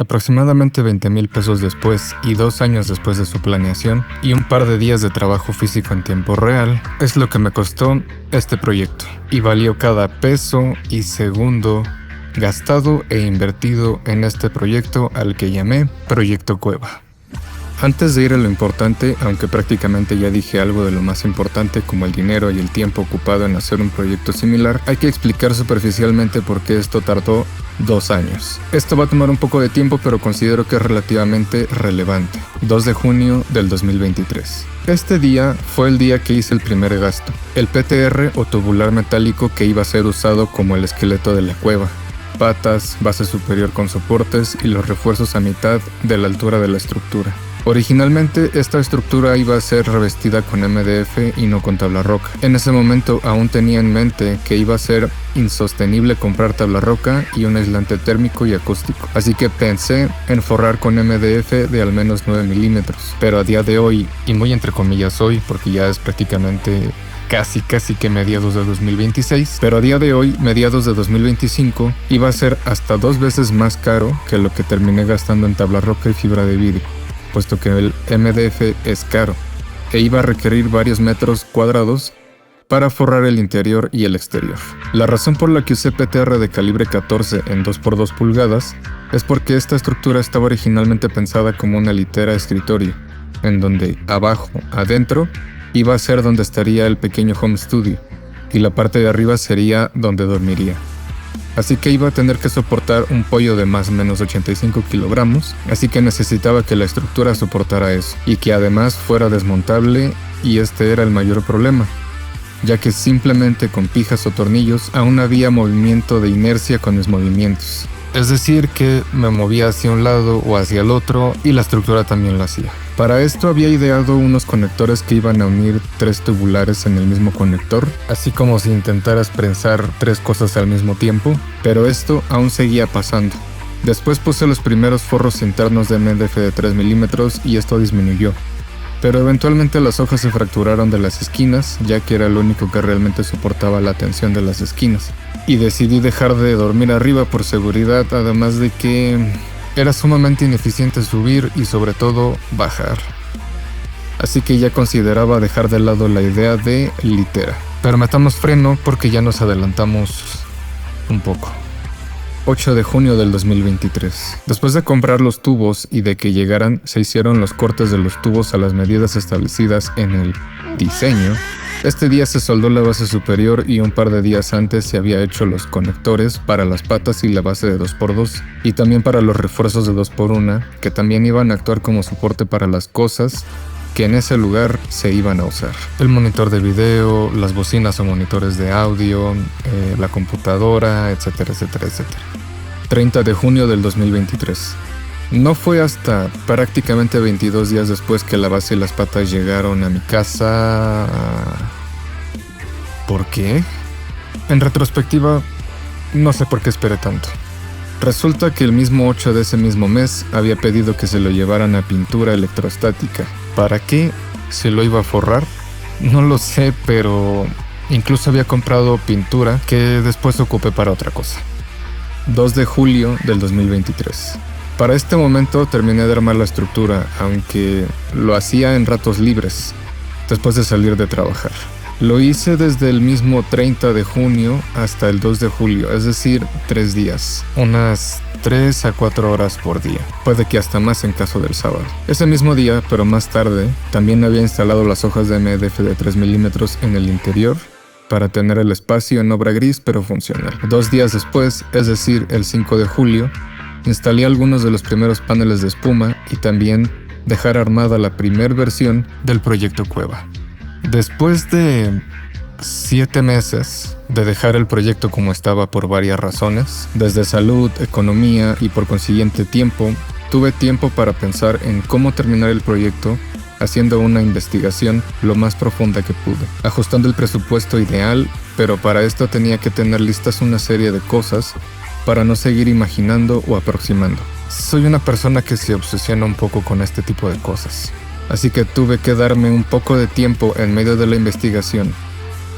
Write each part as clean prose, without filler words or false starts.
Aproximadamente 20,000 pesos después y 2 años después de su planeación y un par de días de trabajo físico en tiempo real, es lo que me costó este proyecto. Y valió cada peso y segundo gastado e invertido en este proyecto al que llamé Proyecto Cueva. Antes de ir a lo importante, aunque prácticamente ya dije algo de lo más importante como el dinero y el tiempo ocupado en hacer un proyecto similar, hay que explicar superficialmente por qué esto tardó 2 años. Esto va a tomar un poco de tiempo, pero considero que es relativamente relevante. 2 de junio del 2023. Este día fue el día que hice el primer gasto. El PTR o tubular metálico que iba a ser usado como el esqueleto de la cueva. Patas, base superior con soportes y los refuerzos a mitad de la altura de la estructura. Originalmente esta estructura iba a ser revestida con MDF y no con tabla roca. En ese momento aún tenía en mente que iba a ser insostenible comprar tabla roca y un aislante térmico y acústico. Así que pensé en forrar con MDF de al menos 9 milímetros. Pero a día de hoy, y muy entre comillas hoy porque ya es prácticamente casi que mediados de 2026, pero a día de hoy, mediados de 2025, iba a ser hasta 2 veces más caro que lo que terminé gastando en tabla roca y fibra de vidrio, puesto que el MDF es caro e iba a requerir varios metros cuadrados para forrar el interior y el exterior. La razón por la que usé PTR de calibre 14 en 2x2 pulgadas es porque esta estructura estaba originalmente pensada como una litera escritorio, en donde abajo, adentro, iba a ser donde estaría el pequeño home studio y la parte de arriba sería donde dormiría. Así que iba a tener que soportar un pollo de más o menos 85 kilogramos, así que necesitaba que la estructura soportara eso, y que además fuera desmontable, y este era el mayor problema, ya que simplemente con pijas o tornillos aún había movimiento de inercia con mis movimientos. Es decir, que me movía hacia un lado o hacia el otro, y la estructura también lo hacía. Para esto había ideado unos conectores que iban a unir 3 tubulares en el mismo conector, así como si intentaras prensar 3 cosas al mismo tiempo, pero esto aún seguía pasando. Después puse los primeros forros internos de MDF de 3 milímetros y esto disminuyó, pero eventualmente las hojas se fracturaron de las esquinas, ya que era lo único que realmente soportaba la tensión de las esquinas. Y decidí dejar de dormir arriba por seguridad, además de que era sumamente ineficiente subir y sobre todo bajar. Así que ya consideraba dejar de lado la idea de litera. Pero metamos freno porque ya nos adelantamos un poco. 8 de junio del 2023. Después de comprar los tubos y de que llegaran, se hicieron los cortes de los tubos a las medidas establecidas en el diseño. Este día se soldó la base superior y un par de días antes se había hecho los conectores para las patas y la base de 2x2 y también para los refuerzos de 2x1 que también iban a actuar como soporte para las cosas que en ese lugar se iban a usar. El monitor de video, las bocinas o monitores de audio, la computadora, etcétera, etcétera, etcétera. 30 de junio del 2023. No fue hasta prácticamente 22 días después que la base y las patas llegaron a mi casa. ¿Por qué? En retrospectiva, no sé por qué esperé tanto. Resulta que el mismo 8 de ese mismo mes había pedido que se lo llevaran a pintura electrostática. ¿Para qué se lo iba a forrar? No lo sé, pero incluso había comprado pintura que después ocupé para otra cosa. 2 de julio del 2023. Para este momento terminé de armar la estructura, aunque lo hacía en ratos libres, después de salir de trabajar. Lo hice desde el mismo 30 de junio hasta el 2 de julio, es decir, 3 días. Unas 3 a 4 horas por día. Puede que hasta más en caso del sábado. Ese mismo día, pero más tarde, también había instalado las hojas de MDF de 3 milímetros en el interior para tener el espacio en obra gris pero funcional. 2 días después, es decir, el 5 de julio, instalé algunos de los primeros paneles de espuma y también dejar armada la primera versión del proyecto Cueva. Después de 7 meses de dejar el proyecto como estaba por varias razones, desde salud, economía y por consiguiente tiempo, tuve tiempo para pensar en cómo terminar el proyecto haciendo una investigación lo más profunda que pude, ajustando el presupuesto ideal, pero para esto tenía que tener listas una serie de cosas para no seguir imaginando o aproximando. Soy una persona que se obsesiona un poco con este tipo de cosas, así que tuve que darme un poco de tiempo en medio de la investigación.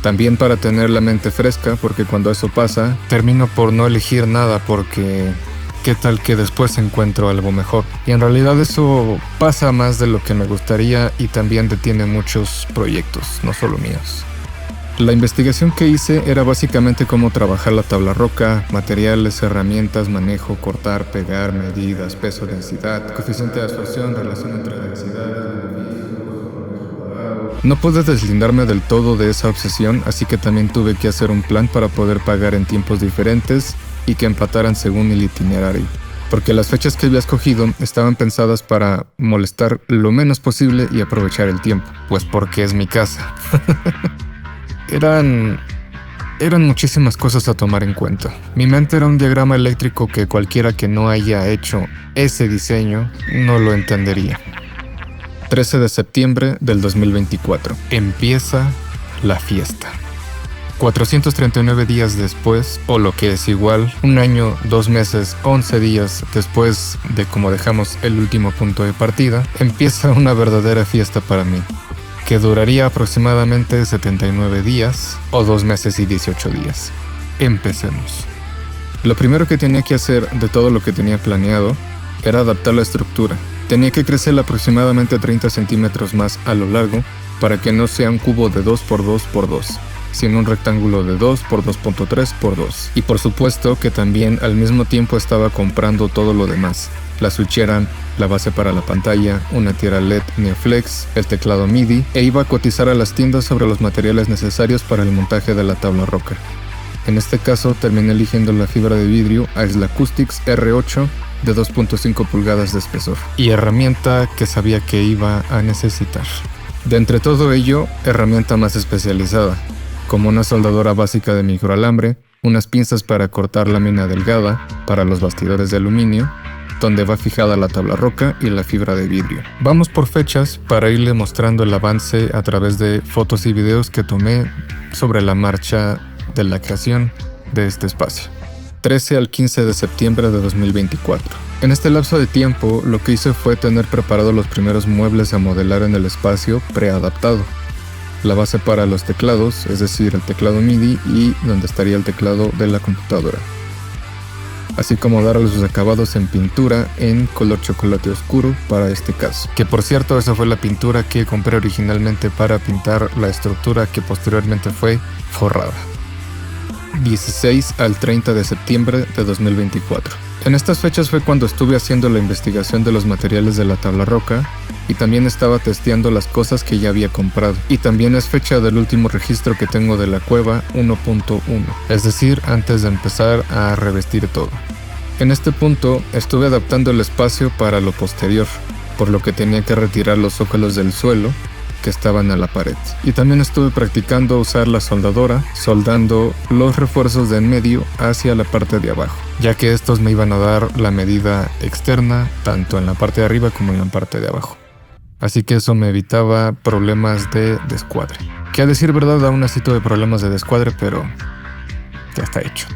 También para tener la mente fresca, porque cuando eso pasa, termino por no elegir nada porque qué tal que después encuentro algo mejor. Y en realidad eso pasa más de lo que me gustaría y también detiene muchos proyectos, no solo míos. La investigación que hice era básicamente cómo trabajar la tabla roca, materiales, herramientas, manejo, cortar, pegar, medidas, peso, densidad, coeficiente de absorción, relación entre densidades. No pude deslindarme del todo de esa obsesión, así que también tuve que hacer un plan para poder pagar en tiempos diferentes y que empataran según el itinerario. Porque las fechas que había escogido estaban pensadas para molestar lo menos posible y aprovechar el tiempo, pues porque es mi casa. Eran muchísimas cosas a tomar en cuenta. Mi mente era un diagrama eléctrico que cualquiera que no haya hecho ese diseño no lo entendería. 13 de septiembre del 2024. Empieza la fiesta. 439 días después, o lo que es igual, 1 año, 2 meses, 11 días después de como dejamos el último punto de partida, empieza una verdadera fiesta para mí, que duraría aproximadamente 79 días o 2 meses y 18 días. Empecemos. Lo primero que tenía que hacer de todo lo que tenía planeado era adaptar la estructura. Tenía que crecer aproximadamente 30 centímetros más a lo largo para que no sea un cubo de 2x2x2, sino un rectángulo de 2x2.3x2. Y por supuesto que también al mismo tiempo estaba comprando todo lo demás: la switchera, la base para la pantalla, una tira LED Neoflex, el teclado MIDI, e iba a cotizar a las tiendas sobre los materiales necesarios para el montaje de la tabla roca. En este caso terminé eligiendo la fibra de vidrio Aisle Acoustics R8 de 2.5 pulgadas de espesor, y herramienta que sabía que iba a necesitar. De entre todo ello, herramienta más especializada, como una soldadora básica de microalambre, unas pinzas para cortar lámina delgada para los bastidores de aluminio, donde va fijada la tabla roca, y la fibra de vidrio. Vamos por fechas para irle mostrando el avance a través de fotos y videos que tomé sobre la marcha de la creación de este espacio. 13 al 15 de septiembre de 2024. En este lapso de tiempo, lo que hice fue tener preparados los primeros muebles a modelar en el espacio preadaptado. La base para los teclados, es decir, el teclado MIDI y donde estaría el teclado de la computadora. Así como darle sus acabados en pintura en color chocolate oscuro para este caso. Que por cierto, esa fue la pintura que compré originalmente para pintar la estructura que posteriormente fue forrada. 16 al 30 de septiembre de 2024. En estas fechas fue cuando estuve haciendo la investigación de los materiales de la tabla roca y también estaba testeando las cosas que ya había comprado. Y también es fecha del último registro que tengo de la cueva 1.1, es decir, antes de empezar a revestir todo. En este punto estuve adaptando el espacio para lo posterior, por lo que tenía que retirar los zócalos del suelo que estaban a la pared. Y también estuve practicando usar la soldadora, soldando los refuerzos de en medio hacia la parte de abajo, ya que estos me iban a dar la medida externa tanto en la parte de arriba como en la parte de abajo. Así que eso me evitaba problemas de descuadre. Que a decir verdad aún así tuve problemas de descuadre, pero ya está hecho.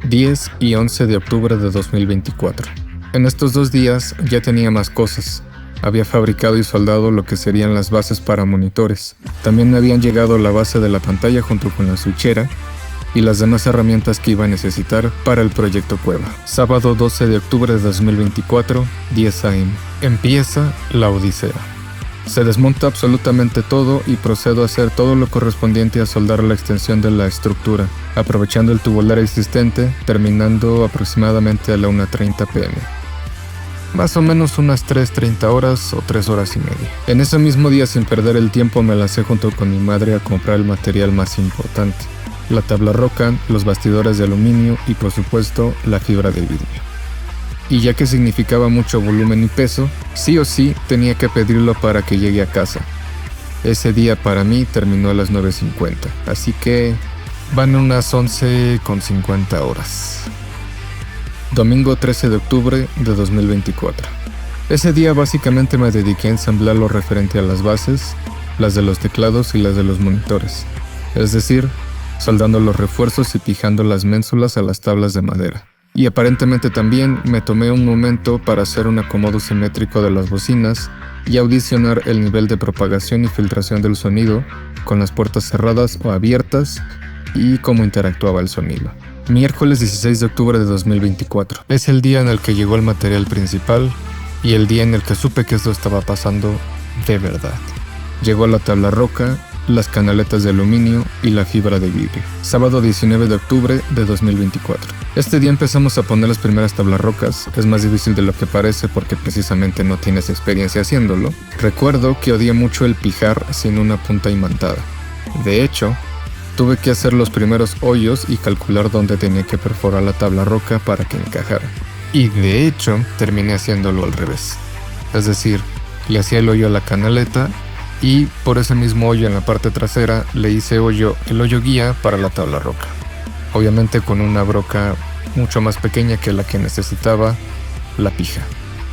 10 y 11 de octubre de 2024. En estos 2 días ya tenía más cosas. Había fabricado y soldado lo que serían las bases para monitores. También me habían llegado la base de la pantalla junto con la switchera y las demás herramientas que iba a necesitar para el proyecto Cueva. Sábado 12 de octubre de 2024, 10 AM. Empieza la odisea. Se desmonta absolutamente todo y procedo a hacer todo lo correspondiente a soldar la extensión de la estructura, aprovechando el tubular existente, terminando aproximadamente a la 1:30 p.m. Más o menos unas 3:30 horas o 3 horas y media. En ese mismo día, sin perder el tiempo, me lancé junto con mi madre a comprar el material más importante: la tabla roca, los bastidores de aluminio y por supuesto la fibra de vidrio. Y ya que significaba mucho volumen y peso, sí o sí tenía que pedirlo para que llegue a casa. Ese día para mí terminó a las 9:50, así que van unas 11:50 horas. Domingo 13 de octubre de 2024. Ese día básicamente me dediqué a ensamblar lo referente a las bases, las de los teclados y las de los monitores. Es decir, soldando los refuerzos y pijando las ménsulas a las tablas de madera. Y aparentemente también me tomé un momento para hacer un acomodo simétrico de las bocinas y audicionar el nivel de propagación y filtración del sonido con las puertas cerradas o abiertas y cómo interactuaba el sonido. Miércoles 16 de octubre de 2024. Es el día en el que llegó el material principal y el día en el que supe que esto estaba pasando de verdad. Llegó la tabla roca, las canaletas de aluminio y la fibra de vidrio. Sábado 19 de octubre de 2024. Este día empezamos a poner las primeras tablas rocas. Es más difícil de lo que parece porque precisamente no tienes experiencia haciéndolo. Recuerdo que odié mucho el pijar sin una punta imantada. De hecho, tuve que hacer los primeros hoyos y calcular dónde tenía que perforar la tabla roca para que encajara. Y de hecho, terminé haciéndolo al revés. Es decir, le hacía el hoyo a la canaleta y por ese mismo hoyo en la parte trasera le hice el hoyo guía para la tabla roca. Obviamente con una broca mucho más pequeña que la que necesitaba la pija.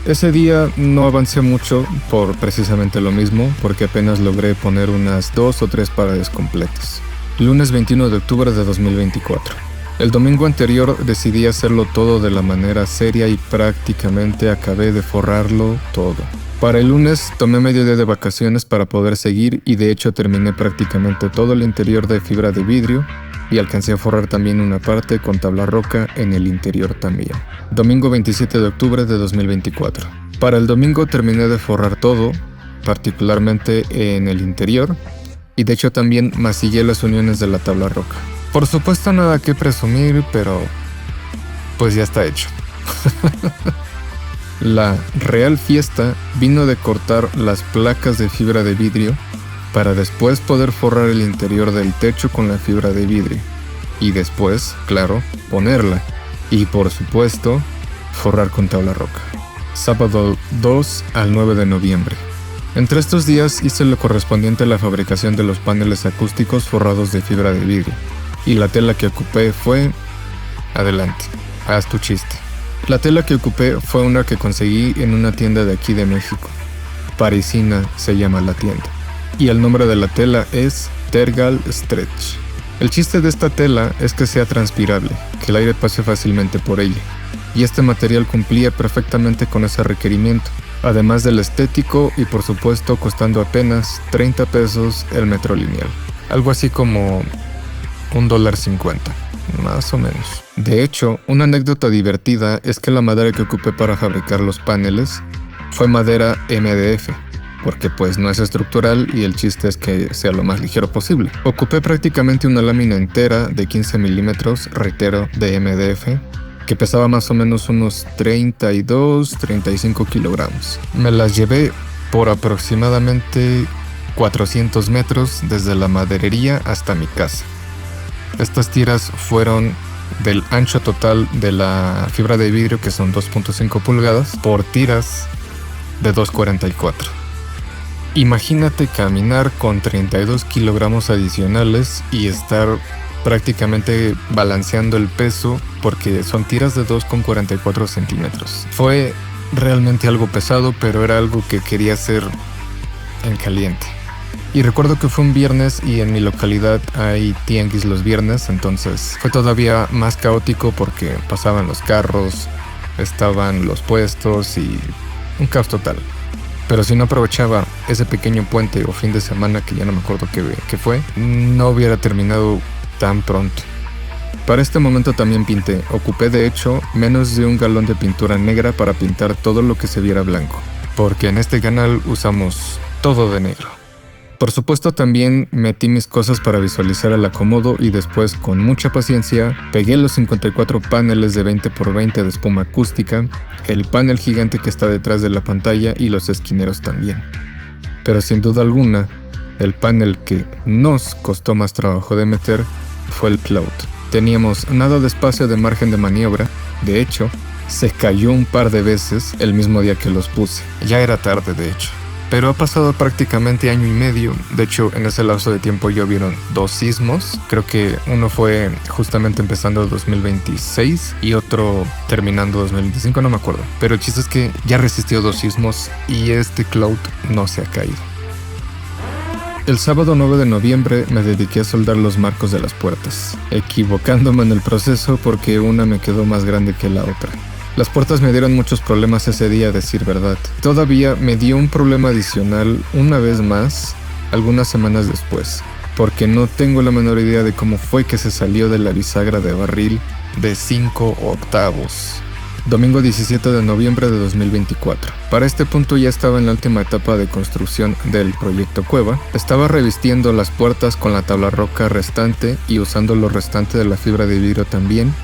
Ese día no avancé mucho por precisamente lo mismo, porque apenas logré poner unas 2 o 3 paredes completas. Lunes 21 de octubre de 2024. El domingo anterior decidí hacerlo todo de la manera seria y prácticamente acabé de forrarlo todo. Para el lunes tomé medio día de vacaciones para poder seguir y de hecho terminé prácticamente todo el interior de fibra de vidrio y alcancé a forrar también una parte con tabla roca en el interior también. Domingo 27 de octubre de 2024. Para el domingo terminé de forrar todo, particularmente en el interior, y de hecho también masillé las uniones de la tabla roca. Por supuesto nada que presumir, pero pues ya está hecho. La real fiesta vino de cortar las placas de fibra de vidrio para después poder forrar el interior del techo con la fibra de vidrio. Y después, claro, ponerla. Y por supuesto, forrar con tabla roca. Sábado 2 al 9 de noviembre. Entre estos días hice lo correspondiente a la fabricación de los paneles acústicos forrados de fibra de vidrio. Y la tela que ocupé fue... Adelante, haz tu chiste. La tela que ocupé fue una que conseguí en una tienda de aquí de México. Parisina se llama la tienda. Y el nombre de la tela es Tergal Stretch. El chiste de esta tela es que sea transpirable, que el aire pase fácilmente por ella. Y este material cumplía perfectamente con ese requerimiento, además del estético y por supuesto costando apenas 30 pesos el metro lineal. Algo así como $1.50, más o menos. De hecho, una anécdota divertida es que la madera que ocupé para fabricar los paneles fue madera MDF, porque pues no es estructural y el chiste es que sea lo más ligero posible. Ocupé prácticamente una lámina entera de 15 milímetros, reitero, de MDF, que pesaba más o menos unos 32-35 kilogramos. Me las llevé por aproximadamente 400 metros desde la maderería hasta mi casa. Estas tiras fueron del ancho total de la fibra de vidrio, que son 2.5 pulgadas, por tiras de 2.44. Imagínate caminar con 32 kilogramos adicionales y estar prácticamente balanceando el peso porque son tiras de 2,44 centímetros. Fue realmente algo pesado, pero era algo que quería hacer en caliente. Y recuerdo que fue un viernes y en mi localidad hay tianguis los viernes, entonces fue todavía más caótico porque pasaban los carros, estaban los puestos y un caos total. Pero si no aprovechaba ese pequeño puente o fin de semana, que ya no me acuerdo qué fue, no hubiera terminado tan pronto. Para este momento también pinté. Ocupé de hecho menos de 1 galón de pintura negra para pintar todo lo que se viera blanco, porque en este canal usamos todo de negro. Por supuesto también metí mis cosas para visualizar el acomodo y después con mucha paciencia pegué los 54 paneles de 20x20 de espuma acústica, el panel gigante que está detrás de la pantalla y los esquineros también. Pero sin duda alguna, el panel que nos costó más trabajo de meter fue el cloud. Teníamos nada de espacio de margen de maniobra, de hecho, se cayó un par de veces el mismo día que los puse. Ya era tarde de hecho. Pero ha pasado prácticamente año y medio. De hecho, en ese lapso de tiempo ya hubieron 2 sismos. Creo que uno fue justamente empezando 2026 y otro terminando 2025, no me acuerdo. Pero el chiste es que ya resistió 2 sismos y este cloud no se ha caído. El sábado 9 de noviembre me dediqué a soldar los marcos de las puertas, equivocándome en el proceso porque una me quedó más grande que la otra. Las puertas me dieron muchos problemas ese día, a decir verdad. Todavía me dio un problema adicional una vez más, algunas semanas después, porque no tengo la menor idea de cómo fue que se salió de la bisagra de barril de 5 octavos. Domingo 17 de noviembre de 2024. Para este punto ya estaba en la última etapa de construcción del proyecto Cueva. Estaba revistiendo las puertas con la tabla roca restante y usando lo restante de la fibra de vidrio también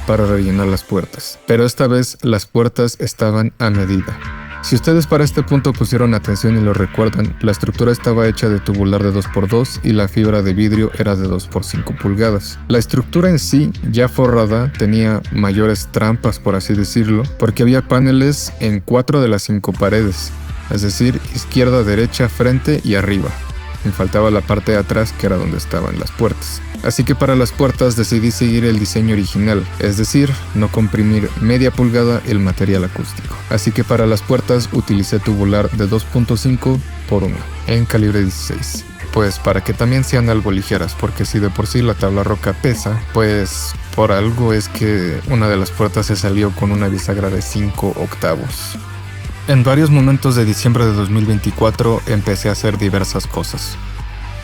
para rellenar las puertas. Pero esta vez las puertas estaban a medida. Si ustedes para este punto pusieron atención y lo recuerdan, la estructura estaba hecha de tubular de 2x2 y la fibra de vidrio era de 2x5 pulgadas. La estructura en sí, ya forrada, tenía mayores trampas, por así decirlo, porque había paneles en 4 de las 5 paredes, es decir, izquierda, derecha, frente y arriba. Me faltaba la parte de atrás, que era donde estaban las puertas. Así que para las puertas decidí seguir el diseño original, es decir, no comprimir media pulgada el material acústico. Así que para las puertas utilicé tubular de 2.5 por 1 en calibre 16. Pues para que también sean algo ligeras, porque si de por sí la tabla roca pesa, pues por algo es que una de las puertas se salió con una bisagra de 5 octavos. En varios momentos de diciembre de 2024 empecé a hacer diversas cosas.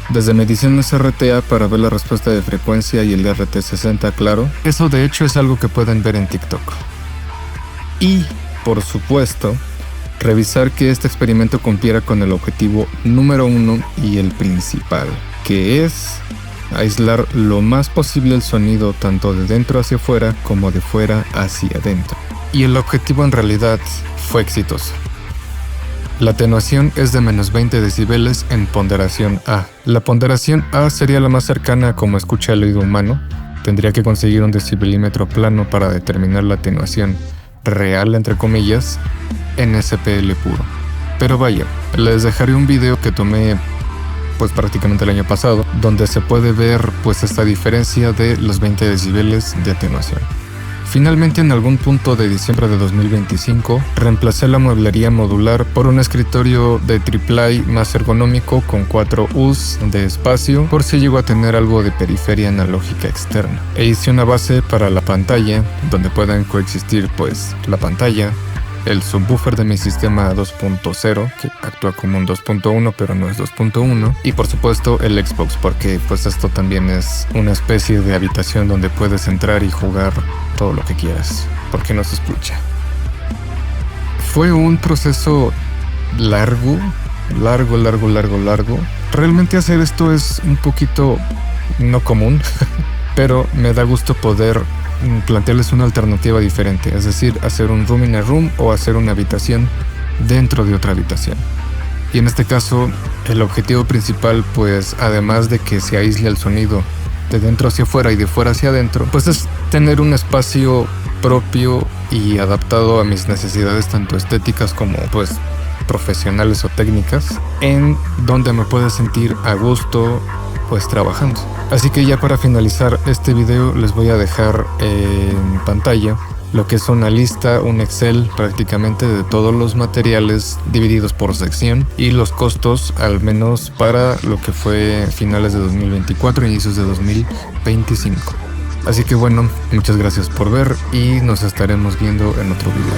Desde mediciones RTA para ver la respuesta de frecuencia y el RT60, claro. Eso de hecho es algo que pueden ver en TikTok. Y, por supuesto, revisar que este experimento cumpliera con el objetivo número 1 y el principal, que es aislar lo más posible el sonido tanto de dentro hacia afuera como de fuera hacia adentro. Y el objetivo en realidad fue exitoso. La atenuación es de menos 20 decibeles en ponderación A. La ponderación A sería la más cercana a como escucha el oído humano. Tendría que conseguir un decibelímetro plano para determinar la atenuación real, entre comillas, en SPL puro. Pero vaya, les dejaré un video que tomé pues prácticamente el año pasado, donde se puede ver pues esta diferencia de los 20 decibeles de atenuación. Finalmente, en algún punto de diciembre de 2025, reemplacé la mueblería modular por un escritorio de triple A más ergonómico con 4 U's de espacio por si llego a tener algo de periferia analógica externa. E hice una base para la pantalla, donde puedan coexistir pues la pantalla, el subwoofer de mi sistema 2.0, que actúa como un 2.1 pero no es 2.1, y por supuesto el Xbox, porque pues esto también es una especie de habitación donde puedes entrar y jugar todo lo que quieras, porque no se escucha. Fue un proceso largo. Realmente hacer esto es un poquito no común, pero me da gusto poder plantearles una alternativa diferente, es decir, hacer un room in a room o hacer una habitación dentro de otra habitación. Y en este caso, el objetivo principal, pues además de que se aísle el sonido de dentro hacia afuera y de fuera hacia adentro, pues es tener un espacio propio y adaptado a mis necesidades tanto estéticas como pues profesionales o técnicas, en donde me pueda sentir a gusto pues trabajando. Así que ya para finalizar este video les voy a dejar en pantalla lo que es una lista, un Excel prácticamente de todos los materiales divididos por sección y los costos al menos para lo que fue finales de 2024, inicios de 2025. Así que bueno, muchas gracias por ver y nos estaremos viendo en otro video.